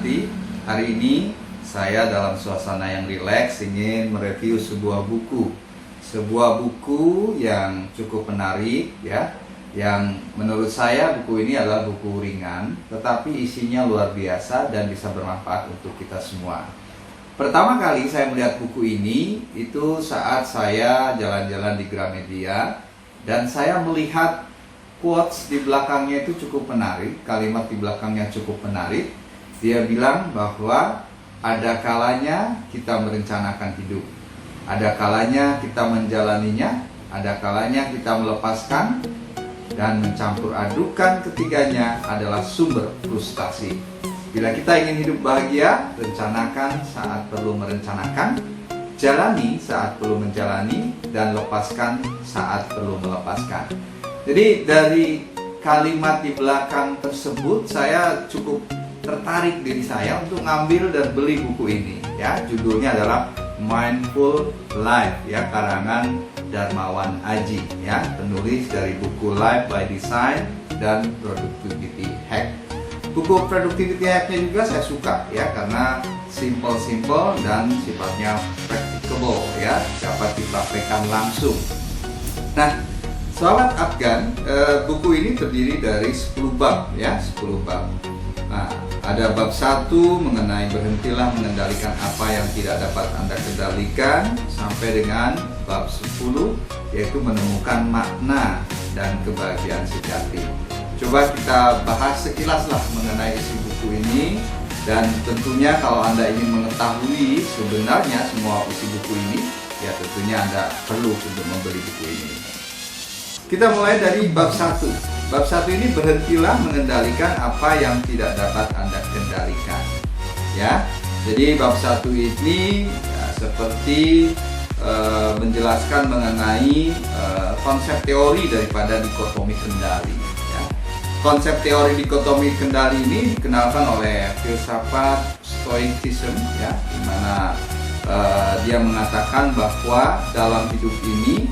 diberkati. Hari ini saya dalam suasana yang rileks ingin mereview sebuah buku. Sebuah buku yang cukup menarik ya. Yang menurut saya buku ini adalah buku ringan, tetapi isinya luar biasa dan bisa bermanfaat untuk kita semua. Pertama kali saya melihat buku ini itu saat saya jalan-jalan di Gramedia dan saya melihat quotes di belakangnya itu cukup menarik, kalimat di belakangnya cukup menarik. Dia bilang bahwa ada kalanya kita merencanakan hidup, ada kalanya kita menjalaninya, ada kalanya kita melepaskan, dan mencampur adukan ketiganya adalah sumber frustasi. Bila kita ingin hidup bahagia, rencanakan saat perlu merencanakan, jalani saat perlu menjalani, dan lepaskan saat perlu melepaskan. Jadi dari kalimat di belakang tersebut saya cukup tertarik diri saya untuk ngambil dan beli buku ini ya. Judulnya adalah Mindful Life ya, karangan Darmawan Aji ya, penulis dari buku Life by Design dan Productivity Hack. Buku Productivity Hack-nya juga saya suka ya, karena simple dan sifatnya practicable ya, dapat dipraktekkan langsung. Nah, Sahabat Afgan, buku ini terdiri dari 10 bab ya, 10 bab. Nah, ada bab 1 mengenai berhentilah mengendalikan apa yang tidak dapat Anda kendalikan, sampai dengan bab 10 yaitu menemukan makna dan kebahagiaan sejati. Coba kita bahas sekilas lah mengenai isi buku ini, dan tentunya kalau Anda ingin mengetahui sebenarnya semua isi buku ini, ya tentunya Anda perlu untuk membeli buku ini. Kita mulai dari bab 1. Bab 1 ini berhentilah mengendalikan apa yang tidak dapat Anda kendalikan. Ya. Jadi bab 1 ini ya, seperti menjelaskan mengenai konsep teori daripada dikotomi kendali. Ya. Konsep teori dikotomi kendali ini dikenalkan oleh filsafat Stoicism ya, di mana dia mengatakan bahwa dalam hidup ini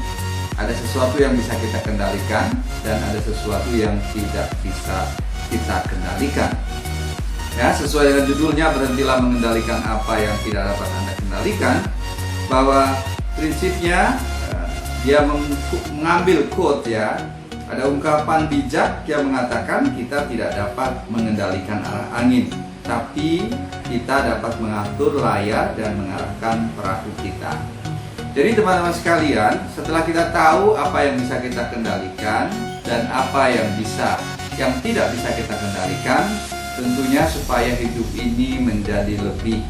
ada sesuatu yang bisa kita kendalikan dan ada sesuatu yang tidak bisa kita kendalikan. Ya, sesuai dengan judulnya, berhentilah mengendalikan apa yang tidak dapat Anda kendalikan, bahwa prinsipnya dia mengambil quote ya, ada ungkapan bijak yang mengatakan kita tidak dapat mengendalikan arah angin, tapi kita dapat mengatur layar dan mengarahkan perahu kita. Jadi teman-teman sekalian, setelah kita tahu apa yang bisa kita kendalikan dan apa yang tidak bisa kita kendalikan, tentunya supaya hidup ini menjadi lebih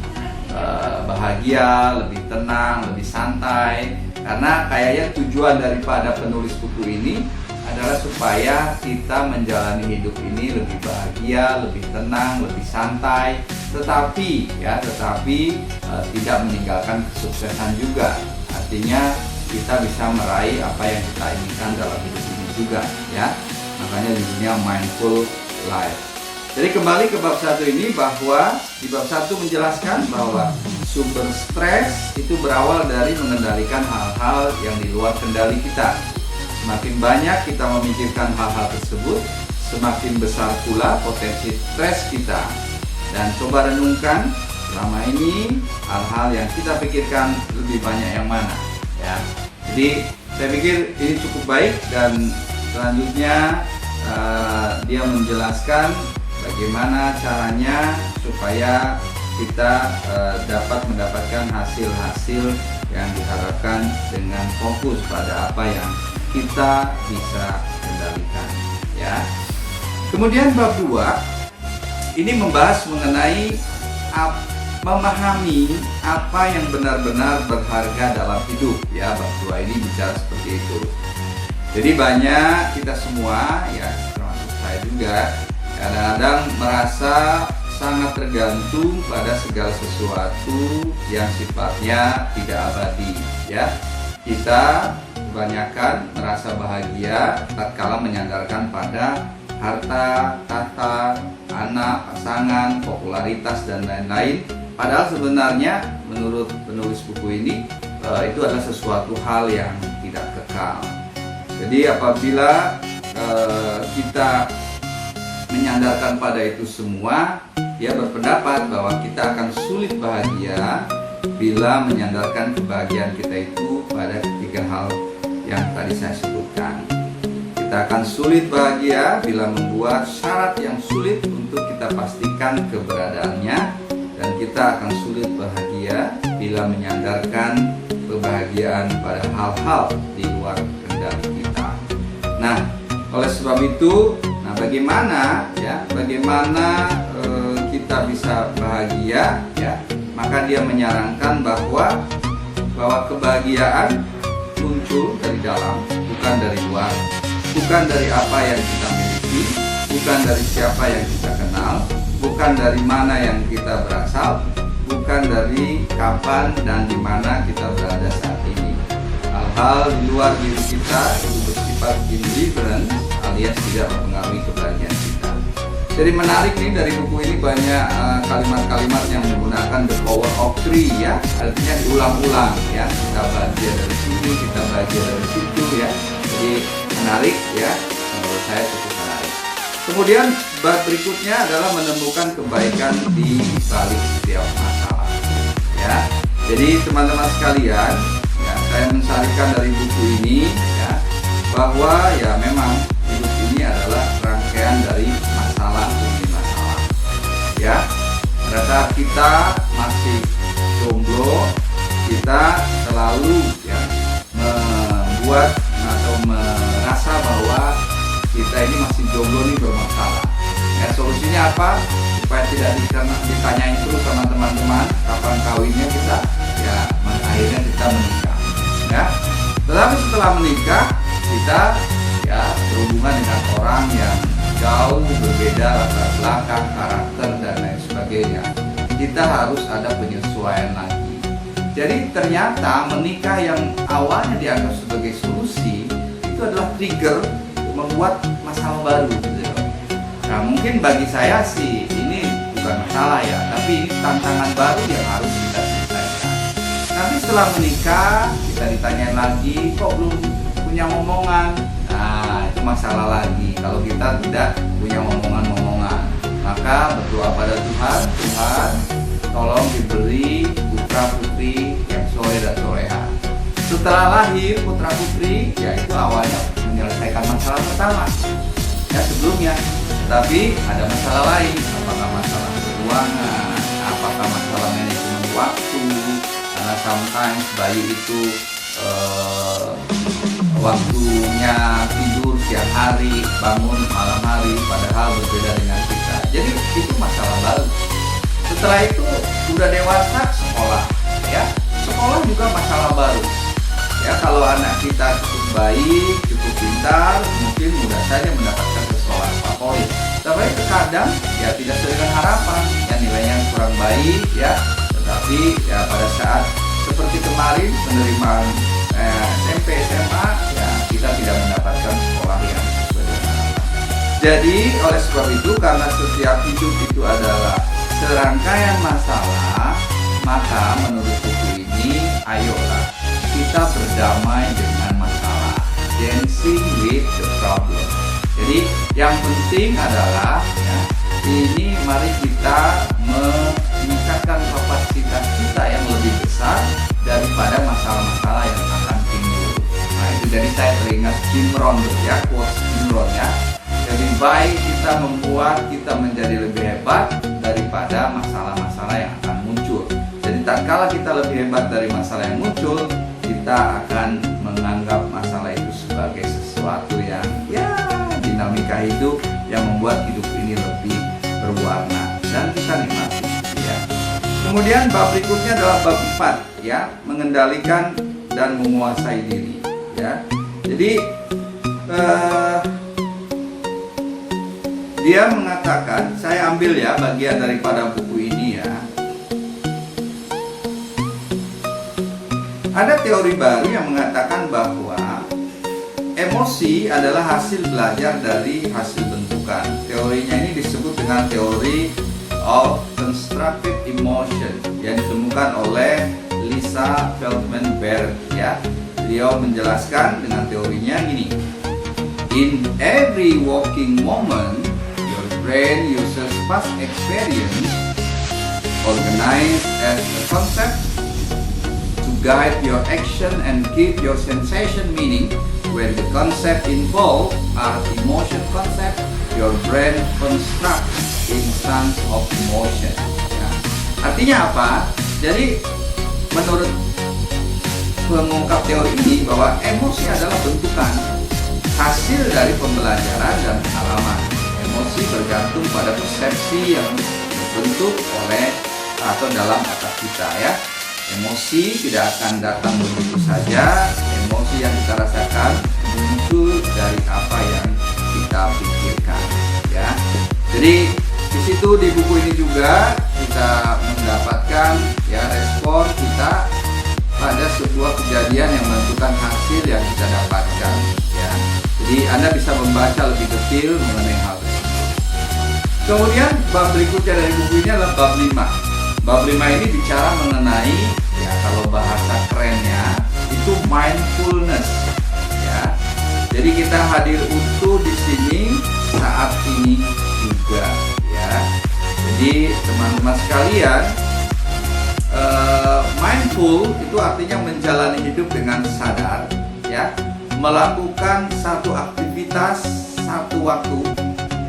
bahagia, lebih tenang, lebih santai. Karena kayaknya tujuan daripada penulis buku ini adalah supaya kita menjalani hidup ini lebih bahagia, lebih tenang, lebih santai, tetapi tidak meninggalkan kesuksesan juga. Artinya kita bisa meraih apa yang kita inginkan dalam hidup ini juga ya. Makanya judulnya Mindful Life. Jadi kembali ke bab 1 ini, bahwa di bab 1 menjelaskan bahwa sumber stres itu berawal dari mengendalikan hal-hal yang di luar kendali kita. Semakin banyak kita memikirkan hal-hal tersebut, semakin besar pula potensi stres kita. Dan coba renungkan, selama ini hal-hal yang kita pikirkan lebih banyak yang mana ya. Jadi saya pikir ini cukup baik, dan selanjutnya dia menjelaskan bagaimana caranya supaya kita dapat mendapatkan hasil-hasil yang diharapkan dengan fokus pada apa yang kita bisa kendalikan ya. Kemudian bab 2 ini membahas mengenai memahami apa yang benar-benar berharga dalam hidup ya. Bab 2 ini bicara seperti itu. Jadi banyak kita semua ya, termasuk saya juga, kadang-kadang merasa sangat tergantung pada segala sesuatu yang sifatnya tidak abadi ya. Kita kebanyakan merasa bahagia tatkala menyandarkan pada harta, tahta, anak, pasangan, popularitas, dan lain-lain. Padahal sebenarnya menurut penulis buku ini itu adalah sesuatu hal yang tidak kekal. Jadi apabila kita menyandarkan pada itu semua, dia berpendapat bahwa kita akan sulit bahagia bila menyandarkan kebahagiaan kita itu pada ketiga hal yang tadi saya sebutkan. Kita akan sulit bahagia bila membuat syarat yang sulit untuk kita pastikan keberadaannya, dan kita akan sulit bahagia bila menyandarkan kebahagiaan pada hal-hal di luar kendali kita. Nah, oleh sebab itu, bagaimana kita bisa bahagia, ya? Maka dia menyarankan bahwa kebahagiaan muncul dari dalam, bukan dari luar, bukan dari apa yang kita miliki, bukan dari siapa yang kita kenal, bukan dari mana yang kita berasal, bukan dari kapan dan di mana kita berada saat ini. Hal-hal di luar diri kita itu bersifat indifferent alias tidak mempengaruhi kebahagiaan kita. Jadi menarik nih, dari buku ini banyak kalimat-kalimat yang menggunakan the power of three, ya, artinya diulang-ulang, ya. Kita bahagia dari sini, kita bahagia dari situ, ya. Jadi menarik, ya, menurut saya cukup menarik. Kemudian bab berikutnya adalah menemukan kebaikan di balik setiap masalah, ya. Jadi teman-teman sekalian, ya, saya mensarikan dari buku ini, ya, bahwa ya memang hidup ini adalah rangkaian dari masalah demi masalah, ya. Pada saat kita masih jomblo, kita selalu, ya, membuat atau merasa bahwa kita ini masih jomblo nih, bermasalah. Ya, solusinya apa? Supaya tidak ditanyain terus sama teman-teman kapan kawinnya kita, ya, akhirnya kita menikah, ya. Tetapi setelah menikah, kita, ya, berhubungan dengan orang yang jauh berbeda latar belakang, karakter dan lain sebagainya. Kita harus ada penyesuaian lagi. Jadi ternyata menikah yang awalnya dianggap sebagai solusi itu adalah trigger membuat masalah baru, gitu. Nah, mungkin bagi saya sih ini bukan masalah, ya, tapi ini tantangan baru yang harus kita selesaikan. Nanti setelah menikah kita ditanyain lagi, kok belum punya omongan? Nah, itu masalah lagi. Kalau kita tidak punya omongan-omongan, maka berdoa pada Tuhan, Tuhan tolong diberi putra putri yang soleh dan soleha. Setelah lahir putra putri, ya, itu awalnya menyelesaikan masalah pertama, ya, sebelumnya. Tapi ada masalah lain, apakah masalah keuangan, apakah masalah manajemen waktu, karena sometimes bayi itu waktunya tidur siang hari, bangun malam hari, padahal berbeda dengan kita. Jadi itu masalah baru. Setelah itu udah dewasa, sekolah, ya, sekolah juga masalah baru. Ya, kalau anak kita cukup baik, cukup pintar, mungkin mudah saja mendapatkan ke sekolah favorit. Tapi terkadang, ya, tidak sesuai dengan harapan, ya, nilainya kurang baik, ya. Tetapi ya pada saat seperti kemarin penerimaan SMP, SMA, ya, kita tidak mendapatkan sekolah yang sesuai dengan harapan. Jadi oleh sebab itu, karena setiap hidup itu adalah serangkaian masalah, maka menurut buku ini, ayolah kita berdamai dengan masalah, dancing with the problem. Jadi yang penting adalah, ya, ini mari kita meningkatkan kapasitas kita yang lebih besar daripada masalah-masalah yang akan timbul. Nah, itu jadi saya teringat Jim Rohn, ya, quotes Jim Rohn, ya. Lebih baik kita membuat kita menjadi lebih hebat daripada masalah-masalah yang akan muncul. Jadi tatkala kita lebih hebat dari masalah yang muncul, kita akan menganggap masalah itu sebagai sesuatu yang, ya, dinamika hidup yang membuat hidup ini lebih berwarna dan bisa nikmati, ya. Kemudian bab berikutnya adalah bab 4, ya, mengendalikan dan menguasai diri, ya. Jadi dia mengatakan, saya ambil, ya, bagian daripada buku ini, ya. Ada teori baru yang mengatakan bahwa emosi adalah hasil belajar dari hasil bentukan. Teorinya ini disebut dengan teori of constructed emotion yang ditemukan oleh Lisa Feldman Barrett, ya. Beliau menjelaskan dengan teorinya gini: in every waking moment, your brain uses past experience organized as a concept to guide your action and give your sensation meaning. When the concept involved are emotion concept, your brain constructs instance of emotion. Ya. Artinya apa? Jadi menurut pengungkap teori ini bahwa emosi adalah bentukan hasil dari pembelajaran dan pengalaman. Emosi bergantung pada persepsi yang dibentuk oleh atau dalam otak kita ya. Emosi tidak akan datang begitu saja. Emosi yang kita rasakan muncul dari apa yang kita pikirkan ya. Jadi di situ di buku ini juga kita mendapatkan ya respon kita pada sebuah kejadian yang menentukan hasil yang kita dapatkan ya. Jadi Anda bisa membaca lebih detail mengenai hal tersebut. Kemudian bab berikutnya dari buku ini adalah bab 5. Bab 5 ini bicara mengenai ya kalau bahasa kerennya itu mindfulness ya. Jadi kita hadir utuh di sini saat ini juga ya. Jadi teman-teman sekalian, mindful itu artinya menjalani hidup dengan sadar ya, melakukan satu aktivitas satu waktu,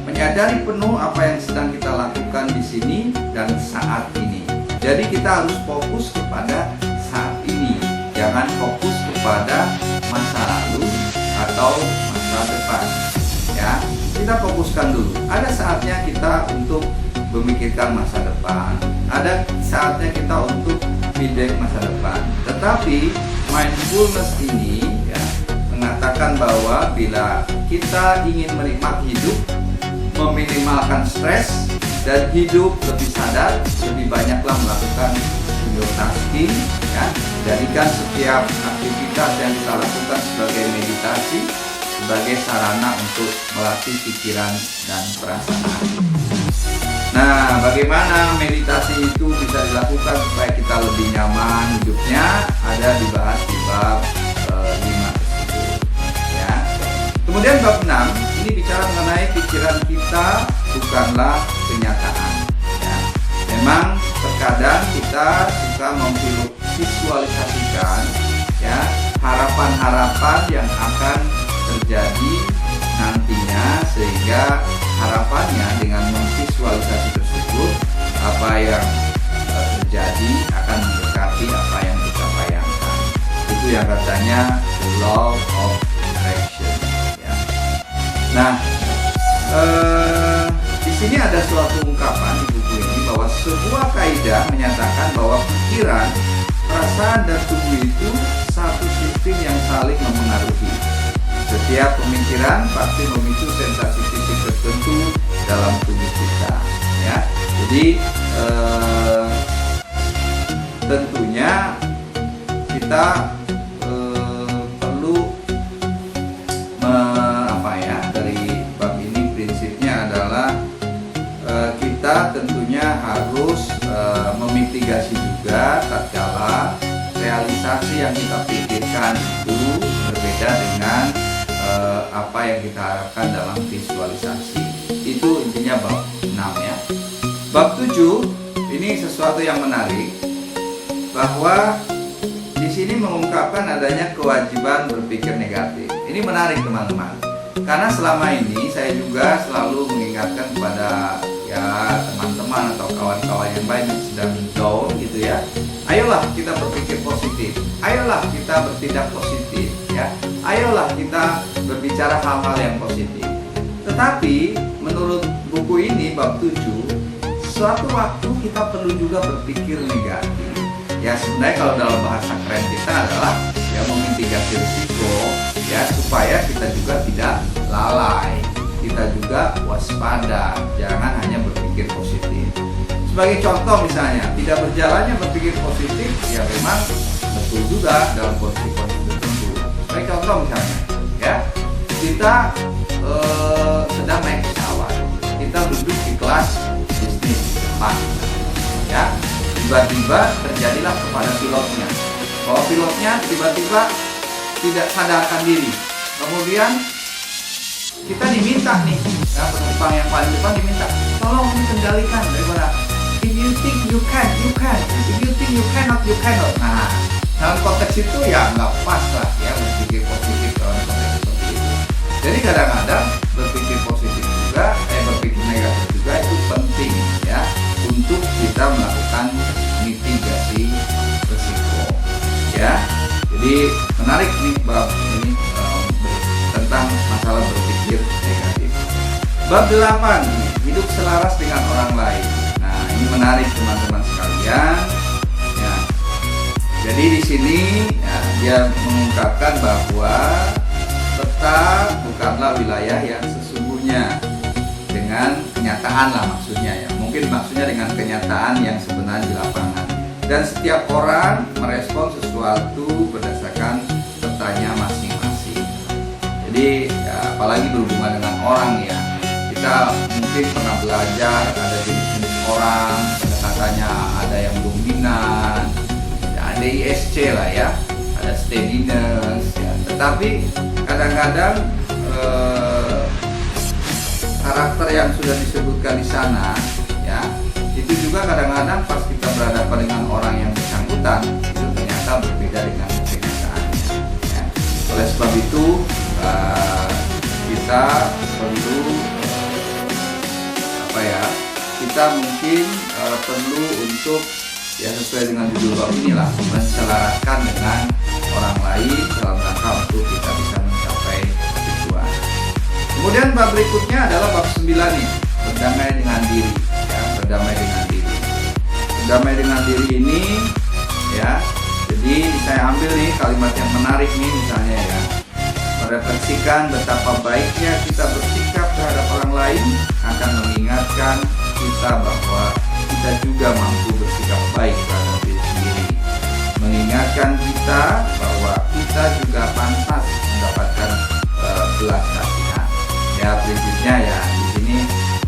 menyadari penuh apa yang sedang kita lakukan di sini dan saat ini. Jadi kita harus fokus kepada saat ini, jangan fokus kepada masa lalu atau masa depan ya. Kita fokuskan dulu. Ada saatnya kita untuk memikirkan masa depan, ada saatnya kita untuk feedback masa depan. Tetapi mindfulness ini ya mengatakan bahwa bila kita ingin menikmati hidup, meminimalkan stres dan hidup lebih sadar, lebih banyaklah melakukan multitasking ya. Jadikan setiap aktivitas yang kita lakukan sebagai meditasi, sebagai sarana untuk melatih pikiran dan perasaan. Nah, bagaimana meditasi itu bisa dilakukan supaya kita lebih nyaman hidupnya? Ada dibahas di bab 5 tersebut ya. Kemudian bab 6 ini bicara mengenai pikiran kita bukanlah kenyataan ya. Memang terkadang kita suka memvisualisasikan ya harapan-harapan yang akan terjadi nantinya, sehingga harapannya dengan memvisualisasi tersebut apa yang terjadi akan mendekati apa yang kita bayangkan. Itu yang katanya the law of attraction ya. Nah, di sini ada suatu ungkapan di buku ini bahwa sebuah kaidah menyatakan bahwa pikiran, perasaan dan tubuh itu satu sistem yang saling mempengaruhi. Setiap pemikiran pasti memicu sensasi fisik tertentu dalam tubuh kita ya. Jadi tentunya kita perlu dari bab ini prinsipnya adalah kita tentunya harus memitigasi juga tatkala realisasi yang kita pikirkan itu berbeda dengan apa yang kita harapkan dalam visualisasi. Itu intinya bab 6 ya. Bab 7 ini sesuatu yang menarik, bahwa di sini mengungkapkan adanya kewajiban berpikir negatif. Ini menarik teman-teman, karena selama ini saya juga selalu mengingatkan kepada ya teman-teman atau kawan-kawan yang lain yang sedang down gitu ya. Ayolah kita berpikir positif, ayolah kita bertindak positif ya, ayolah kita berbicara hal-hal yang positif. Tetapi menurut buku ini bab 7, suatu waktu kita perlu juga berpikir negatif. Ya sebenarnya kalau dalam bahasa keren kita adalah ya memitigasi risiko ya, supaya kita juga tidak lalai, kita juga waspada, jangan hanya berpikir positif. Sebagai contoh misalnya, tidak berjalannya berpikir positif ya memang betul juga dalam kondisi-kondisi tertentu. Sebagai contoh misalnya ya, kita sedang naik pesawat, kita duduk di kelas bisnis depan ya, tiba-tiba terjadilah kepada pilotnya, bahwa pilotnya tiba-tiba tidak sadarkan diri. Kemudian kita diminta nih ya, penumpang yang paling depan diminta tolong dikendalikan daripada you think you can, you can. If you think you cannot, you cannot. Nah, dalam konteks itu ya nggak pas lah ya berpikir positif dalam konteks seperti itu. Jadi kadang-kadang berpikir positif juga, berpikir negatif juga itu penting ya untuk kita melakukan mitigasi risiko ya. Jadi menarik nih bab ini tentang masalah berpikir negatif. Bab 8, hidup selaras dengan orang lain. Nah, ini menarik teman-teman sekalian. Ya. Jadi di sini ya, dia mengungkapkan bahwa peta bukanlah wilayah yang sesungguhnya dengan kenyataan lah maksudnya ya. Mungkin maksudnya dengan kenyataan yang sebenarnya di lapangan. Dan setiap orang merespon sesuatu berdasarkan petanya masing-masing. Jadi ya, apalagi berhubungan dengan orang ya. Kita mungkin pernah belajar ada jenis-jenis orang, pendekatannya ada yang dominan, ya, ada ISC lah ya, ada steadiness ya. Tetapi kadang-kadang karakter yang sudah disebutkan di sana ya, itu juga kadang-kadang pas kita berhadapan dengan orang yang bersangkutan itu ternyata berbeda dengan kenyataannya ya. Oleh sebab itu kita perlu kita mungkin perlu untuk ya sesuai dengan judul bab inilah menselaraskan dengan orang lain dalam rangka untuk kita bisa mencapai tujuan. Kemudian bab berikutnya adalah bab 9 nih, berdamai dengan diri ya, berdamai dengan diri. Berdamai dengan diri ini ya. Jadi saya ambil nih kalimat yang menarik nih misalnya ya. Merefleksikan betapa baiknya kita bersikap terhadap orang lain akan mengingatkan kita bahwa kita juga mampu bersikap baik terhadap diri sendiri. Mengingatkan kita bahwa kita juga pantas mendapatkan belas kasihan. Ya prinsipnya ya di sini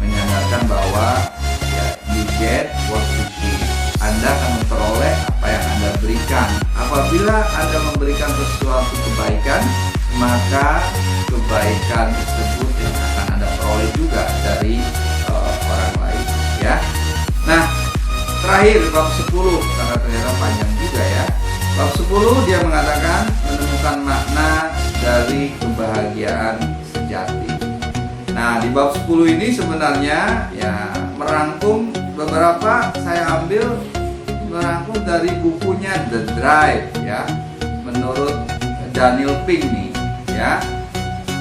menyandarkan bahwa ya, you get what you give. Anda akan memperoleh apa yang Anda berikan. Apabila Anda memberikan sesuatu kebaikan, maka kebaikan tersebut yang akan Anda peroleh juga dari orang lain ya. Nah, terakhir bab 10 karena ternyata panjang juga ya. Bab 10 dia mengatakan menemukan makna dari kebahagiaan sejati. Nah, di bab 10 ini sebenarnya ya merangkum beberapa saya ambil merangkum dari bukunya The Drive ya. Menurut Daniel Pink nih ya,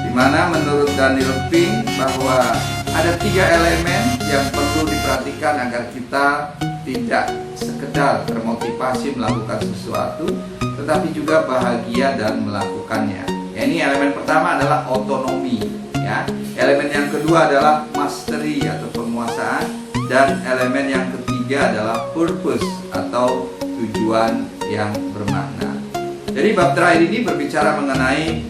dimana menurut Daniel Pink bahwa ada 3 elemen yang perlu diperhatikan agar kita tidak sekedar termotivasi melakukan sesuatu, tetapi juga bahagia dan melakukannya. Ya, ini elemen pertama adalah otonomi ya. Elemen yang kedua adalah mastery atau penguasaan, dan elemen yang ketiga adalah purpose atau tujuan yang bermakna. Jadi bab terakhir ini berbicara mengenai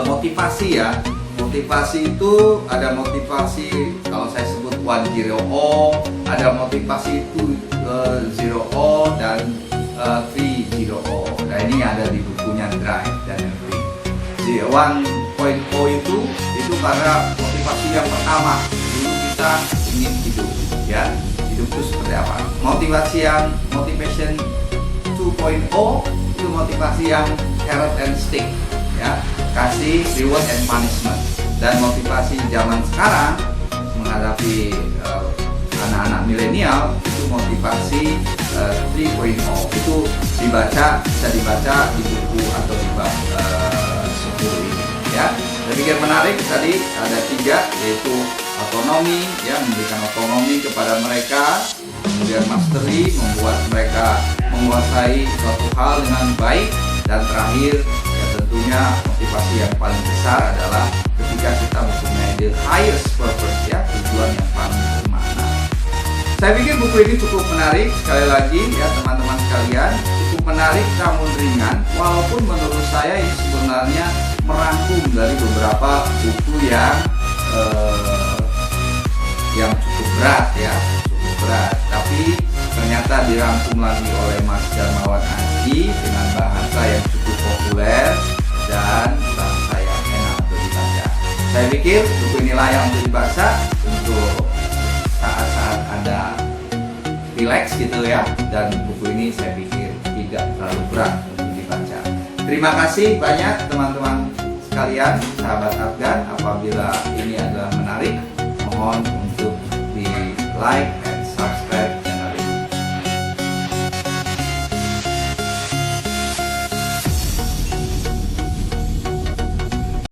motivasi ya. Motivasi itu ada motivasi kalau saya sebut 1-0-O, ada motivasi 2-0-O dan 3-0-O. Nah ini ada di bukunya Drive dan Everything. Di 1.0 itu karena motivasi yang pertama, dulu kita ingin hidup ya. Hidup itu seperti apa? Motivation 2.0 itu motivasi yang carrot and stick ya, kasih reward and punishment. Dan motivasi zaman sekarang menghadapi anak-anak milenial itu motivasi 3.0 itu bisa dibaca di buku atau di bab 10 ini ya. Saya pikir menarik tadi ada 3 yaitu otonomi ya, memberikan otonomi kepada mereka, kemudian mastery membuat mereka menguasai suatu hal dengan baik, dan terakhir ya tentunya motivasi yang paling besar adalah ketika kita mempunyai the highest purpose ya, tujuan yang paling bermakna. Saya pikir buku ini cukup menarik, sekali lagi ya teman-teman sekalian, cukup menarik namun ringan, walaupun menurut saya ini sebenarnya merangkum dari beberapa buku yang cukup berat ya, cukup berat, tapi ternyata dirangkum lagi oleh Mas Darmawan Aji dengan bahasa yang cukup populer dan bahasa yang enak untuk dibaca. Saya pikir buku ini layak untuk dibaca untuk saat-saat Anda rileks gitu ya. Dan buku ini saya pikir tidak terlalu berat untuk dibaca. Terima kasih banyak teman-teman sekalian, sahabat Afgan. Apabila ini adalah menarik, mohon untuk di like